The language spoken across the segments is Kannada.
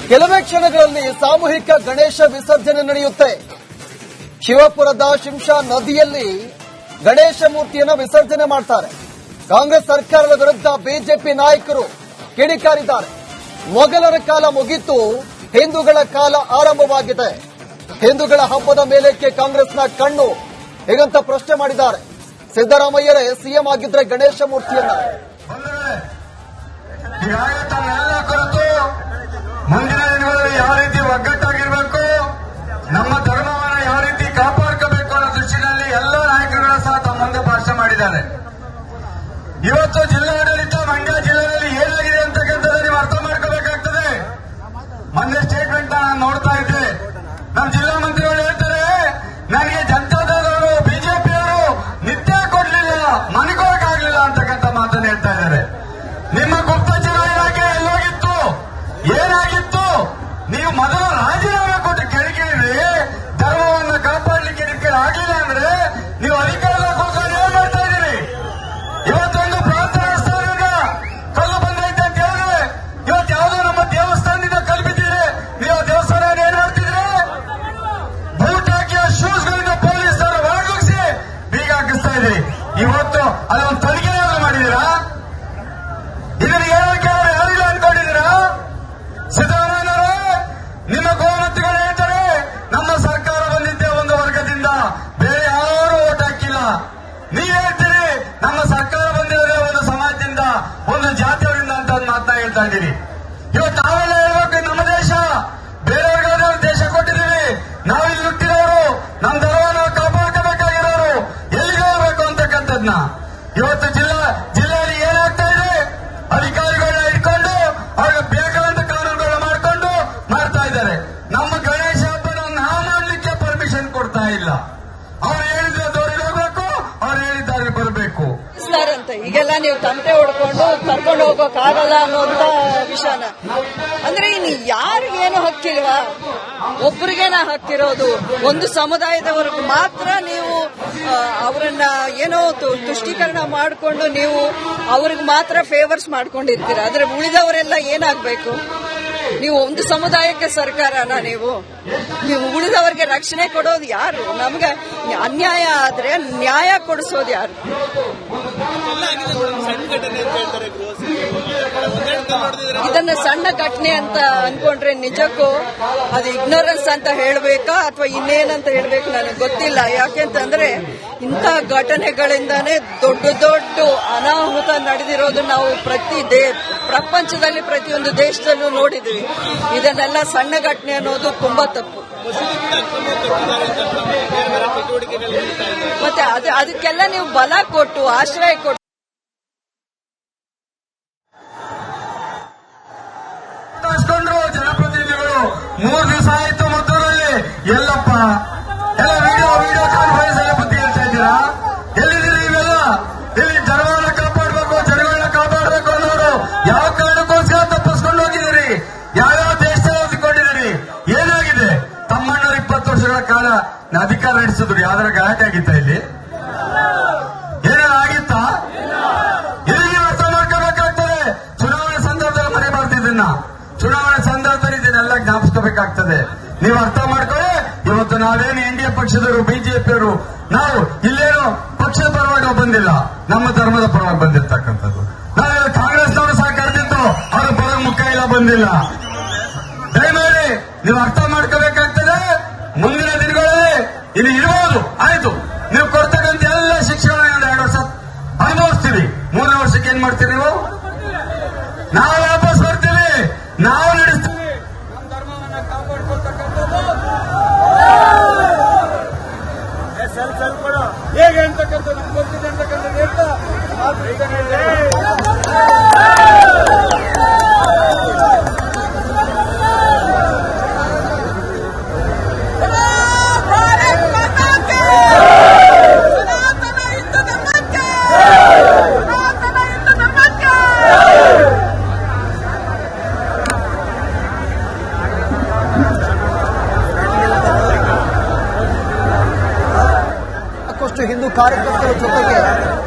ಕೆಲವೇ ಕ್ಷಣಗಳಲ್ಲಿ ಸಾಮೂಹಿಕ ಗಣೇಶ ವಿಸರ್ಜನೆ ನಡೆಯುತ್ತೆ. ಶಿವಪುರದ ಶಿಂಷಾ ನದಿಯಲ್ಲಿ ಗಣೇಶ ಮೂರ್ತಿಯನ್ನು ವಿಸರ್ಜನೆ ಮಾಡ್ತಾರೆ. ಕಾಂಗ್ರೆಸ್ ಸರ್ಕಾರದ ವಿರುದ್ಧ ಬಿಜೆಪಿ ನಾಯಕರು ಕಿಡಿಕಾರಿದ್ದಾರೆ. ಮೊಘಲರ ಕಾಲ ಮುಗಿತು, ಹಿಂದೂಗಳ ಕಾಲ ಆರಂಭವಾಗಿದೆ. ಹಿಂದೂಗಳ ಹಬ್ಬದ ಮೇಲಕ್ಕೆ ಕಾಂಗ್ರೆಸ್ನ ಕಣ್ಣು ಹೇಗಂತ ಪ್ರಶ್ನೆ ಮಾಡಿದ್ದಾರೆ. ಸಿದ್ದರಾಮಯ್ಯರೇ ಸಿಎಂ ಆಗಿದ್ರೆ ಗಣೇಶ ಮೂರ್ತಿಯನ್ನ ಮುಂದಿನ ದಿನಗಳಲ್ಲಿ ಯಾವ ರೀತಿ ಒಗ್ಗಟ್ಟಾಗಿರಬೇಕು, ನಮ್ಮ ಧರ್ಮವನ್ನು ಯಾವ ರೀತಿ ಕಾಪಾಡ್ಕೋಬೇಕು ಅನ್ನೋ ದೃಷ್ಟಿನಲ್ಲಿ ಎಲ್ಲ ನಾಯಕರುಗಳ ಸಹ ತಮ್ಮ ಮುಂದೆ ಭಾಷಣ ಮಾಡಿದ್ದಾರೆ. ಇವತ್ತು ಜಿಲ್ಲಾಡಳಿತ ಮಂಡ್ಯ ಜಿಲ್ಲೆಯಲ್ಲಿ ಏನಾಗಿದೆ ಅಂತಕ್ಕಂಥದ್ದು ನೀವು ಅರ್ಥ ಮಾಡ್ಕೋಬೇಕಾಗ್ತದೆ. ಮೊನ್ನೆ ಸ್ಟೇಟ್ಮೆಂಟ್ ನಾನು ನೋಡ್ತಾ ಇದ್ದೆ. ನಮ್ಮ ಜಿಲ್ಲಾ ಮಂತ್ರಿಗಳು ಹೇಳ್ತಾರೆ, ನನಗೆ ಜನತಾದಳವರು ಬಿಜೆಪಿಯವರು ನಿತ್ಯ ಕೊಡ್ಲಿಲ್ಲ, ಮನೆಗೋಗಕ್ಕಾಗ್ಲಿಲ್ಲ ಅಂತಕ್ಕಂಥ ಮಾತನ್ನು ಹೇಳ್ತಾ ಇದ್ದಾರೆ. ನಿಮ್ಮ ಗುಪ್ತಚರ ಇಲಾಖೆ ಎಲ್ಲೋಗಿತ್ತು, ಏನಾಗಿತ್ತು? ನೀವು ಮೊದಲು ರಾಜೀನಾಮೆ ಕೊಟ್ಟು ಕೆಳಗಿಳಿದ್ರಿ. ಧರ್ಮವನ್ನು ಕಾಪಾಡಲಿಕ್ಕೆ ನಿಮಗೆ ಆಗಿಲ್ಲ ಅಂದ್ರೆ ನೀವು ಅಧಿಕಾರದ ಕೂತ್ಕೊಂಡು ಏನ್ ಮಾಡ್ತಾ ಇದ್ದೀರಿ? ಇವತ್ತೊಂದು ಪ್ರಾರ್ಥನಾ ಸ್ಥಾನದಿಂದ ಕಲ್ಲು ಬಂದೈತೆ ಅಂತ ಹೇಳಿದ್ರೆ, ಇವತ್ತು ಯಾವುದೋ ನಮ್ಮ ದೇವಸ್ಥಾನದಿಂದ ಕಲ್ಲು ಬಿದ್ದಿದೆ, ನೀವು ದೇವಸ್ಥಾನ ಏನ್ ಮಾಡ್ತಿದ್ರಿ? ಬೂಟ್ ಹಾಕಿ ಶೂಸ್ಗಳಿಂದ ಪೊಲೀಸರು ಒಳಗುಗಿಸಿ ಬೀಗ ಹಾಕಿಸ್ತಾ ಇದ್ರಿ. ಇವತ್ತು ಅದೊಂದು ತನಿಖೆಯನ್ನು ಮಾಡಿದ್ದೀರಾ? ಇದನ್ನು ಹೇಳೋಕೆ ಯಾರಿಲ್ಲ ಅನ್ಕೊಂಡಿದ್ದೀರಾ? ಸಿದ್ದರಾಮಯ್ಯನವರೇ, ನಿಮ್ಮ ಗೋಮಂತ್ರಿಗಳು ಹೇಳ್ತಾರೆ, ನಮ್ಮ ಸರ್ಕಾರ ಬಂದಿದ್ದೆ ಒಂದು ವರ್ಗದಿಂದ, ಬೇರೆ ಯಾರು ಓಟ್ ಹಾಕಿಲ್ಲ. ನೀವು ಹೇಳ್ತೀರಿ ನಮ್ಮ ಸರ್ಕಾರ ಬಂದಿರೋದೇ ಒಂದು ಸಮಾಜದಿಂದ, ಒಂದು ಜಾತಿಯವರಿಂದ ಅಂತ ಒಂದು ಮಾತನ್ನ ಹೇಳ್ತಾ ಇದ್ದೀರಿ. ಇವತ್ತು ನಾವೆಲ್ಲ ಹೇಳ್ಬೇಕು, ನಮ್ಮ ದೇಶ ಬೇರೆಯವ್ರಿಗಾದ್ರೆ ದೇಶ ಕೊಟ್ಟಿದ್ದೀವಿ. ನಾವು ಇಲ್ಲಿ ಹುಟ್ಟಿರೋರು, ನಮ್ಮ ಧರ್ಮವನ್ನು ಕಾಪಾಡ್ಕೋಬೇಕಾಗಿರೋರು ಎಲ್ಲಿಗೆ ಹೋಗ್ಬೇಕು ಅಂತಕ್ಕಂಥದ್ನ ಇವತ್ತು ಜಿಲ್ಲೆಯಲ್ಲಿ ಏನಾಗ್ತಾ ಇದೆ? ಅಧಿಕಾರಿಗಳನ್ನ ಇಟ್ಕೊಂಡು ಅವ್ರಿಗೆ ಬೇಕಾದಂತ ಕಾನೂನುಗಳನ್ನ ಮಾಡ್ಕೊಂಡು ಮಾಡ್ತಾ ಇದ್ದಾರೆ. ನಮ್ಮ ಗಣೇಶ ಹಬ್ಬನ ನಾವು ಮಾಡ್ಲಿಕ್ಕೆ ಪರ್ಮಿಷನ್ ಕೊಡ್ತಾ ಇಲ್ಲ. ಅವ್ರು ಹೇಳಿದ್ರೆ ದೂರಿಗೆ ಹೋಗ್ಬೇಕು, ಅವ್ರು ಹೇಳಿದ್ದಾರೆ ಬರಬೇಕು ಅಂತ. ಈಗೆಲ್ಲ ನೀವು ತಂಟೆ ಹೊಡ್ಕೊಂಡು ಕರ್ಕೊಂಡು ಹೋಗೋಕ್ಕಾಗಲ್ಲ ಅನ್ನೋಂತ ವಿಷಯನ ಅಂದ್ರೆ ಇನ್ನು ಯಾರಿಗೇನು ಹಕ್ಕಿಲ್ವಾ? ಒಬ್ಬರಿಗೇನ ಹಕ್ಕಿರೋದು? ಒಂದು ಸಮುದಾಯದವರೆಗೂ ಮಾತ್ರ ನೀವು ಅವರನ್ನ ಏನೋ ತುಷ್ಟೀಕರಣ ಮಾಡಿಕೊಂಡು ನೀವು ಅವ್ರಿಗೆ ಮಾತ್ರ ಫೇವರ್ಸ್ ಮಾಡ್ಕೊಂಡಿರ್ತೀರ. ಆದ್ರೆ ಉಳಿದವರೆಲ್ಲ ಏನಾಗಬೇಕು? ನೀವು ಒಂದು ಸಮುದಾಯಕ್ಕೆ ಸರ್ಕಾರನ ನೀವು ಉಳಿದವರಿಗೆ ರಕ್ಷಣೆ ಕೊಡೋದು ಯಾರು? ನಮ್ಗೆ ಅನ್ಯಾಯ ಆದ್ರೆ ನ್ಯಾಯ ಕೊಡಿಸೋದು ಯಾರು? ಇದನ್ನ ಸಣ್ಣ ಘಟನೆ ಅಂತ ಅನ್ಕೊಂಡ್ರೆ ನಿಜಕ್ಕೂ ಅದು ಇಗ್ನೋರೆನ್ಸ್ ಅಂತ ಹೇಳ್ಬೇಕಾ ಅಥವಾ ಇನ್ನೇನಂತ ಹೇಳ್ಬೇಕು ನನಗೆ ಗೊತ್ತಿಲ್ಲ. ಯಾಕೆಂತಂದ್ರೆ ಇಂಥ ಘಟನೆಗಳಿಂದಾನೇ ದೊಡ್ಡ ದೊಡ್ಡ ಅನಾಹುತ ನಡೆದಿರೋದು ನಾವು ಪ್ರಪಂಚದಲ್ಲಿ ಪ್ರತಿಯೊಂದು ದೇಶದಲ್ಲೂ ನೋಡಿದ್ವಿ. ಇದನ್ನೆಲ್ಲ ಸಣ್ಣ ಘಟನೆ ಅನ್ನೋದು ತುಂಬಾ ತಪ್ಪು. ಮತ್ತೆ ಅದಕ್ಕೆಲ್ಲ ನೀವು ಬಲ ಕೊಟ್ಟು ಆಶ್ರಯ ಕೊಟ್ಟು ಜನಪ್ರತಿನಿಧಿಗಳು 3 ದಿವಸ ಆಯ್ತು ಮದ್ದೂರಲ್ಲಿ. ಎಲ್ಲಪ್ಪ ಎಲ್ಲ ವಿಡಿಯೋ ಕಾನ್ಫರೆನ್ಸ್ ಎಲ್ಲ ಬುದ್ಧಿ ಹೇಳ್ತಾ ಇದ್ದೀರಾ? ಎಲ್ಲಿದ್ದೀರಿ ನೀವೆಲ್ಲ? ಇಲ್ಲಿ ಜನಗಳನ್ನ ಕಾಪಾಡಬೇಕು, ಜನಗಳನ್ನ ಕಾಪಾಡಬೇಕು ಅನ್ನೋರು ಯಾವ ಕಾರಣಕ್ಕೋಸ್ಕರ ತಪ್ಪಿಸ್ಕೊಂಡು ಹೋಗಿದ್ದೀರಿ? ಯಾವ್ಯಾವ ದೇಶದಲ್ಲಿ ಓದಿಕೊಂಡಿದ್ದೀರಿ? ಏನಾಗಿದೆ? ತಮ್ಮಣ್ಣವರು 20 ವರ್ಷಗಳ ಕಾಲ ಅಧಿಕಾರ ನಡೆಸಿದ್ರು. ಯಾವ್ದಾರ ಗಲಾಟೆ ಆಗಿತ್ತಾ ಇಲ್ಲಿ? ಏನಾರ ಆಗಿತ್ತಾ? ಇಲ್ಲಿಗೆ ಅರ್ಥ ಮಾಡ್ಕೋಬೇಕಾಗ್ತದೆ. ಚುನಾವಣೆ ಸಂದರ್ಭದಲ್ಲಿ ಮರೆಬಾರ್ದಿದ್ದನ್ನ. ಚುನಾವಣೆ ಸಂದರ್ಭದಲ್ಲಿ ಇದನ್ನೆಲ್ಲ ಜ್ಞಾಪಿಸ್ಕೋಬೇಕಾಗ್ತದೆ. ನೀವು ಅರ್ಥ ಮಾಡ್ಕೊಳ್ಳಿ. ಇವತ್ತು ನಾವೇನು NDA ಪಕ್ಷದವರು, ಬಿಜೆಪಿಯವರು, ನಾವು ಇಲ್ಲೇನು ಪಕ್ಷದ ಪರವಾಗಿ ಬಂದಿಲ್ಲ, ನಮ್ಮ ಧರ್ಮದ ಪರವಾಗಿ ಬಂದಿರ್ತಕ್ಕಂಥದ್ದು. ನಾವೆಲ್ಲ ಕಾಂಗ್ರೆಸ್ನವರು ಸಹ ಕರೆದಿದ್ದು ಅವರ ಪರವಾಗಿ ಮುಖ ಇಲ್ಲ ಬಂದಿಲ್ಲ. ದಯಮಾಡಿ ನೀವು ಅರ್ಥ ಮಾಡ್ಕೋಬೇಕಾಗ್ತದೆ. ಮುಂದಿನ ದಿನಗಳಲ್ಲಿ ಇಲ್ಲಿ ಇರಬಹುದು, ಆಯ್ತು. ನೀವು ಕೊಡ್ತಕ್ಕಂಥ ಎಲ್ಲ ಶಿಕ್ಷೆಗಳನ್ನ 2 ವರ್ಷ ಅನುಭವಿಸ್ತೀವಿ. 3ನೇ ವರ್ಷಕ್ಕೆ ಏನ್ ಮಾಡ್ತೀರಿ ನೀವು? ನಾವು ವಾಪಸ್ ಬರ್ತೀವಿ, ನಾವು ನಡೆಸ್ತೀವಿ. ನಮ್ಮ ಧರ್ಮವನ್ನ ಕಾಪಾಡ್ಕೊಳ್ತಕ್ಕಂಥದ್ದು ಹೇಗೆ ಅಂತಕ್ಕಂಥದ್ದು ಗೊತ್ತಿದೆ ಅಂತಕ್ಕಂಥದ್ದು ಹೇಳ್ತಾ ಹಿಂದೂ ಕಾರ್ಯಕರ್ತರ ಜೊತೆಗೆ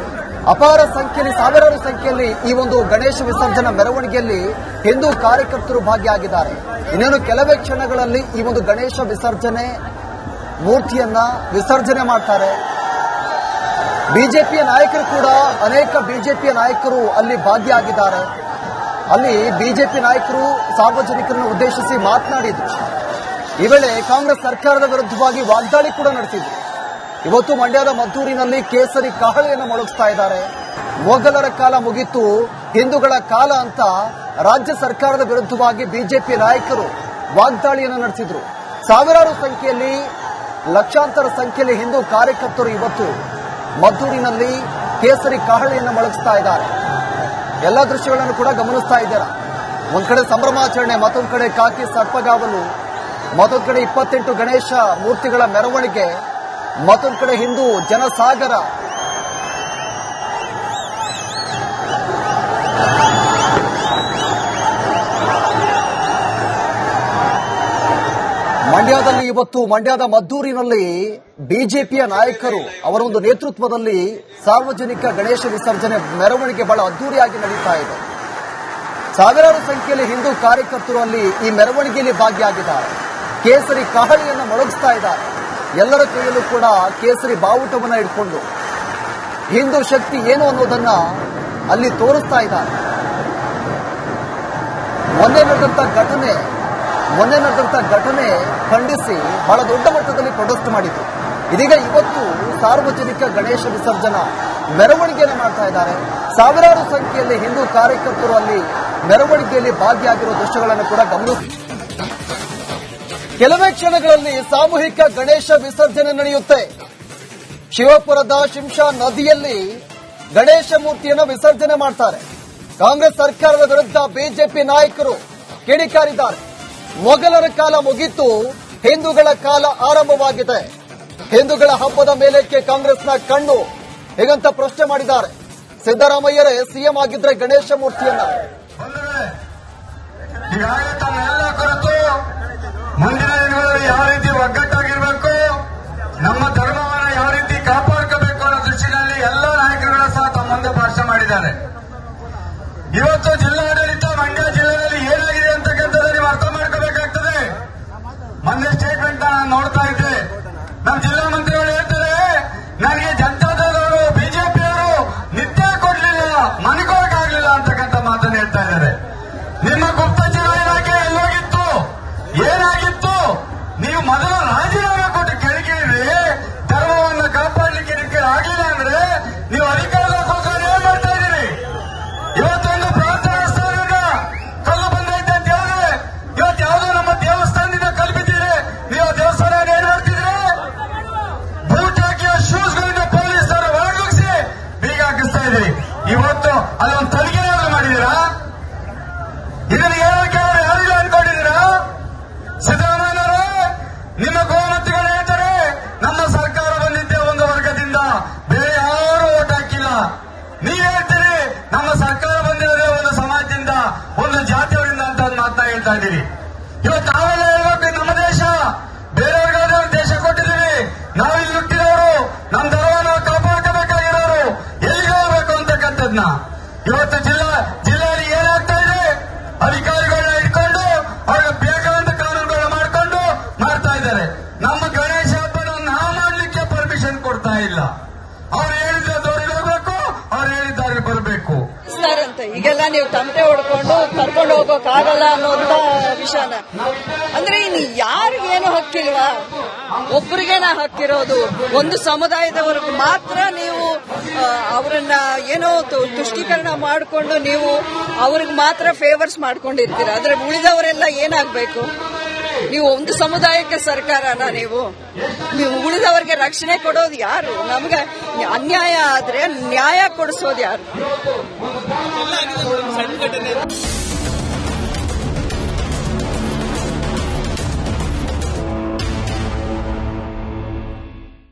ಅಪಾರ ಸಂಖ್ಯೆಯಲ್ಲಿ ಸಾವಿರಾರು ಸಂಖ್ಯೆಯಲ್ಲಿ ಈ ಒಂದು ಗಣೇಶ ವಿಸರ್ಜನಾ ಮೆರವಣಿಗೆಯಲ್ಲಿ ಹಿಂದೂ ಕಾರ್ಯಕರ್ತರು ಭಾಗಿಯಾಗಿದ್ದಾರೆ. ಇನ್ನೇನು ಕೆಲವೇ ಕ್ಷಣಗಳಲ್ಲಿ ಈ ಒಂದು ಗಣೇಶ ವಿಸರ್ಜನೆ ಮೂರ್ತಿಯನ್ನ ವಿಸರ್ಜನೆ ಮಾಡ್ತಾರೆ. ಬಿಜೆಪಿಯ ನಾಯಕರು ಕೂಡ ಅನೇಕ ಬಿಜೆಪಿಯ ನಾಯಕರು ಅಲ್ಲಿ ಭಾಗಿಯಾಗಿದ್ದಾರೆ. ಅಲ್ಲಿ ಬಿಜೆಪಿ ನಾಯಕರು ಸಾರ್ವಜನಿಕರನ್ನು ಉದ್ದೇಶಿಸಿ ಮಾತನಾಡಿದ್ರು. ಈ ವೇಳೆ ಕಾಂಗ್ರೆಸ್ ಸರ್ಕಾರದ ವಿರುದ್ಧವಾಗಿ ವಾಗ್ದಾಳಿ ಕೂಡ ನಡೆಸಿದ್ರು. ಇವತ್ತು ಮಂಡ್ಯದ ಮದ್ದೂರಿನಲ್ಲಿ ಕೇಸರಿ ಕಹಳೆಯನ್ನು ಮೊಳಗಿಸ್ತಾ ಇದ್ದಾರೆ. ಮೊಘಲರ ಕಾಲ ಮುಗಿತು, ಹಿಂದೂಗಳ ಕಾಲ ಅಂತ ರಾಜ್ಯ ಸರ್ಕಾರದ ವಿರುದ್ಧವಾಗಿ ಬಿಜೆಪಿ ನಾಯಕರು ವಾಗ್ದಾಳಿಯನ್ನು ನಡೆಸಿದ್ರು. ಸಾವಿರಾರು ಸಂಖ್ಯೆಯಲ್ಲಿ, ಲಕ್ಷಾಂತರ ಸಂಖ್ಯೆಯಲ್ಲಿ ಹಿಂದೂ ಕಾರ್ಯಕರ್ತರು ಇವತ್ತು ಮದ್ದೂರಿನಲ್ಲಿ ಕೇಸರಿ ಕಹಳೆಯನ್ನು ಮೊಳಗಿಸ್ತಾ ಇದ್ದಾರೆ. ಎಲ್ಲ ದೃಶ್ಯಗಳನ್ನು ಕೂಡ ಗಮನಿಸ್ತಾ ಇದ್ದೀರಾ. ಒಂದ್ ಕಡೆ ಸಂಭ್ರಮಾಚರಣೆ, ಮತ್ತೊಂದು ಕಡೆ ಕಾಕಿ ಸರ್ಪಗಾವಲು, ಮತ್ತೊಂದು ಕಡೆ 28 ಗಣೇಶ ಮೂರ್ತಿಗಳ ಮೆರವಣಿಗೆ, ಮತ್ತೊಂದು ಕಡೆ ಹಿಂದೂ ಜನಸಾಗರ. ಮಂಡ್ಯದಲ್ಲಿ ಇವತ್ತು ಮಂಡ್ಯದ ಮದ್ದೂರಿನಲ್ಲಿ ಬಿಜೆಪಿಯ ನಾಯಕರು ಅವರ ಒಂದು ನೇತೃತ್ವದಲ್ಲಿ ಸಾರ್ವಜನಿಕ ಗಣೇಶ ವಿಸರ್ಜನೆ ಮೆರವಣಿಗೆ ಬಹಳ ಅದ್ದೂರಿಯಾಗಿ ನಡೀತಾ ಇದೆ. ಸಾವಿರಾರು ಸಂಖ್ಯೆಯಲ್ಲಿ ಹಿಂದೂ ಕಾರ್ಯಕರ್ತರು ಅಲ್ಲಿ ಈ ಮೆರವಣಿಗೆಯಲ್ಲಿ ಭಾಗಿಯಾಗಿದ್ದಾರೆ. ಕೇಸರಿ ಕಹಳೆಯನ್ನು ಮೊಳಗಿಸ್ತಾ ಇದ್ದಾರೆ. ಎಲ್ಲರ ಕೈಯಲ್ಲೂ ಕೂಡ ಕೇಸರಿ ಬಾವುಟವನ್ನು ಇಟ್ಕೊಂಡು ಹಿಂದೂ ಶಕ್ತಿ ಏನು ಅನ್ನೋದನ್ನ ಅಲ್ಲಿ ತೋರಿಸ್ತಾ ಇದ್ದಾರೆ. ಮೊನ್ನೆ ನಡೆದಂತ ಘಟನೆ ಖಂಡಿಸಿ ಬಹಳ ದೊಡ್ಡ ಮಟ್ಟದಲ್ಲಿ ಪ್ರೊಟೆಸ್ಟ್ ಮಾಡಿತು. ಇದೀಗ ಇವತ್ತು ಸಾರ್ವಜನಿಕ ಗಣೇಶ ವಿಸರ್ಜನಾ ಮೆರವಣಿಗೆಯನ್ನು ಮಾಡ್ತಾ ಇದ್ದಾರೆ. ಸಾವಿರಾರು ಸಂಖ್ಯೆಯಲ್ಲಿ ಹಿಂದೂ ಕಾರ್ಯಕರ್ತರು ಅಲ್ಲಿ ಮೆರವಣಿಗೆಯಲ್ಲಿ ಭಾಗಿಯಾಗಿರುವ ದೃಶ್ಯಗಳನ್ನು ಕೂಡ ಗಮನಿಸಿ. ಕೆಲವೇ ಕ್ಷಣಗಳಲ್ಲಿ ಸಾಮೂಹಿಕ ಗಣೇಶ ವಿಸರ್ಜನೆ ನಡೆಯುತ್ತೆ. ಶಿವಪುರದ ಶಿಂಷಾ ನದಿಯಲ್ಲಿ ಗಣೇಶ ಮೂರ್ತಿಯನ್ನು ವಿಸರ್ಜನೆ ಮಾಡ್ತಾರೆ. ಕಾಂಗ್ರೆಸ್ ಸರ್ಕಾರದ ವಿರುದ್ಧ ಬಿಜೆಪಿ ನಾಯಕರು ಕಿಡಿಕಾರಿದ್ದಾರೆ. ಮೊಘಲರ ಕಾಲ ಮುಗಿತು, ಹಿಂದೂಗಳ ಕಾಲ ಆರಂಭವಾಗಿದೆ. ಹಿಂದೂಗಳ ಹಬ್ಬದ ಮೇಲಕ್ಕೆ ಕಾಂಗ್ರೆಸ್ನ ಕಣ್ಣು ಹೇಗಂತ ಪ್ರಶ್ನೆ ಮಾಡಿದ್ದಾರೆ. ಸಿದ್ದರಾಮಯ್ಯರೇ ಸಿಎಂ ಆಗಿದ್ರೆ ಗಣೇಶ ಮೂರ್ತಿಯನ್ನ ಈಗಾಗಲೇ ತಮ್ಮೆಲ್ಲ ಕುರಿತು ಮುಂದಿನ ದಿನಗಳಲ್ಲಿ ಯಾವ ರೀತಿ ಒಗ್ಗಟ್ಟಾಗಿರಬೇಕು, ನಮ್ಮ ಧರ್ಮವನ್ನು ಯಾವ ರೀತಿ ಕಾಪಾಡ್ಕೋಬೇಕು ಅನ್ನೋ ದೃಷ್ಟಿನಲ್ಲಿ ಎಲ್ಲ ನಾಯಕರುಗಳ ಸಹ ತಮ್ಮ ಮುಂದೆ ಭಾಷಣ ಮಾಡಿದ್ದಾರೆ. ಇವತ್ತು ಜಿಲ್ಲಾಡಳಿತ ಮಂಡ್ಯ ಜಿಲ್ಲೆಯಲ್ಲಿ ಏನಾಗಿದೆ ಅಂತಕ್ಕಂಥದ್ದು ನೀವು ಅರ್ಥ ಮಾಡ್ಕೋಬೇಕಾಗ್ತದೆ. ಮೊನ್ನೆ ಸ್ಟೇಟ್ಮೆಂಟ್ ನಾನು ನೋಡ್ತಾ ಇದ್ದೆ. ನಮ್ಮ ಜಿಲ್ಲಾ ಮಂತ್ರಿಗಳು ಹೇಳ್ತಾರೆ, ನನಗೆ ಜನತಾದಳದವರು ಬಿಜೆಪಿಯವರು ನಿತ್ಯ ಕೊಡ್ಲಿಲ್ಲ, ಮನೆಗೋಗಾಗ್ಲಿಲ್ಲ ಅಂತಕ್ಕಂಥ ಮಾತನ್ನು ಹೇಳ್ತಾ ಇದ್ದಾರೆ. ನಿಮ್ಮ ಗುಪ್ತಚರ ಇಲಾಖೆ ಎಲ್ಲೋಗಿತ್ತು, ಏನಾಗಿತ್ತು? ನೀವು ಮೊದಲು ರಾಜೀನಾಮೆ ಕೊಟ್ಟು ಕೆಳಗಿರಿ. ಧರ್ಮವನ್ನು ಕಾಪಾಡಲಿಕ್ಕೆ ನಿಮಗೆ ಆಗಲಿಲ್ಲ ಅಂದ್ರೆ ನೀವು ಅಧಿಕಾರಕ್ಕೋಸ್ಕರ ಏನ್ ಮಾಡ್ತಾ ಇದ್ದೀರಿ? ಇವತ್ತೊಂದು ಪ್ರಾರ್ಥನಾ ಸ್ಥಾನದ ಕಲ್ಲು ಬಂದೈತೆ ಅಂತ ಹೇಳಿದ್ರೆ ಇವತ್ತು ಯಾವುದೋ ನಮ್ಮ ದೇವಸ್ಥಾನದಿಂದ ಕಲ್ಲು ಬಿದ್ದಿದೆ, ನೀವು ದೇವಸ್ಥಾನ ಏನ್ ಮಾಡ್ತಿದ್ರೆ ಬೂಟ್ ಹಾಕಿ ಶೂಸ್ಗಳಿಂದ ಪೊಲೀಸರು ಹೊರಗಿಸಿ ಬೀಗ ಹಾಕಿಸ್ತಾ ಇದ್ದೀರಿ. ಇವತ್ತು ಅಲ್ಲೊಂದು ತನಿಖೆನಾದ್ರು ಮಾಡಿದ್ದೀರಾ? ಇದನ್ನು ಹೇಳೋಕೆ ಅವರು ಯಾರಿಗೂ ಅನ್ಕೊಂಡಿದ್ದೀರಾ? ಸಿದ್ದರಾಮಯ್ಯನವರು ನಿಮ್ಮ ಗೋಮತಿಗಳು ಹೇಳ್ತಾರೆ, ನಮ್ಮ ಸರ್ಕಾರ ಬಂದಿದ್ದೆ ಒಂದು ವರ್ಗದಿಂದ, ಬೇರೆ ಯಾರು ಓಟ್ ಹಾಕಿಲ್ಲ. ನೀವ್ ಹೇಳ್ತೀರಿ ನಮ್ಮ ಸರ್ಕಾರ ಬಂದಿರೋದೇ ಒಂದು ಸಮಾಜದಿಂದ, ಒಂದು ಜಾತಿಯವರಿಂದ ಅಂತ ಮಾತನ್ನ ಹೇಳ್ತಾ ಇದ್ದೀರಿ. ಇವತ್ತು ನಾವೆಲ್ಲ ಹೇಳ್ಬೇಕು, ನಮ್ಮ ದೇಶ ಬೇರೆಯವ್ರಿಗಾದ್ರೆ ಒಂದು ದೇಶ ಕೊಟ್ಟಿದ್ದೀವಿ. ನಾವಿಲ್ಲಿ ಹುಟ್ಟಿದವರು, ನಮ್ಮ ಧರ್ಮವನ್ನು ಕಾಪಾಡ್ಕೋಬೇಕಾಗಿರೋರು ಎಲ್ಲಿಗೆ ಹೋಗ್ಬೇಕು ಅಂತಕ್ಕಂಥದ್ನ ಇವತ್ತು ಜಿಲ್ಲೆಯಲ್ಲಿ ಏನಾಗ್ತಾ ಇದೆ? ಅಧಿಕಾರಿಗಳನ್ನ ಇಟ್ಕೊಂಡು ಅವ್ರಿಗೆ ಬೇಕಾದಂತ ಕಾನೂನುಗಳನ್ನ ಮಾಡ್ತಾ ಇದ್ದಾರೆ. ನಮ್ಮ ಗಣೇಶ ಹಬ್ಬನ ನಾವು ಮಾಡ್ಲಿಕ್ಕೆ ಪರ್ಮಿಷನ್ ಕೊಡ್ತಾ ಇಲ್ಲ. ಅವ್ರು ಹೇಳಿದ ದೋರಿಗೆ ಹೋಗ್ಬೇಕು, ಅವ್ರು ಹೇಳಿದ್ದಾರೆ ಬರಬೇಕು ಅಂತ ಈಗೆಲ್ಲ ನೀವು ತಮಟೆ ಹೊಡ್ಕೊಂಡು ಕರ್ಕೊಂಡು ಹೋಗೋಕ್ಕಾಗಲ್ಲ ಅನ್ನೋಂತ ವಿಷಯನ. ಅಂದ್ರೆ ಇನ್ನು ಯಾರಿಗೇನು ಹಕ್ಕಿಲ್ವಾ? ಒಬ್ಬರಿಗೇನ ಹಕ್ಕಿರೋದು? ಒಂದು ಸಮುದಾಯದವರೆಗೂ ಮಾತ್ರ ನೀವು ಅವರನ್ನ ಏನೋ ತುಷ್ಟೀಕರಣ ಮಾಡಿಕೊಂಡು ನೀವು ಅವ್ರಿಗೆ ಮಾತ್ರ ಫೇವರ್ಸ್ ಮಾಡ್ಕೊಂಡಿರ್ತೀರ. ಆದ್ರೆ ಉಳಿದವರೆಲ್ಲ ಏನಾಗ್ಬೇಕು? ನೀವು ಒಂದು ಸಮುದಾಯಕ್ಕೆ ಸರ್ಕಾರನ ನೀವು ಉಳಿದವರಿಗೆ ರಕ್ಷಣೆ ಕೊಡೋದು ಯಾರು? ನಮ್ಗೆ ಅನ್ಯಾಯ ಆದ್ರೆ ನ್ಯಾಯ ಕೊಡಿಸೋದು ಯಾರು?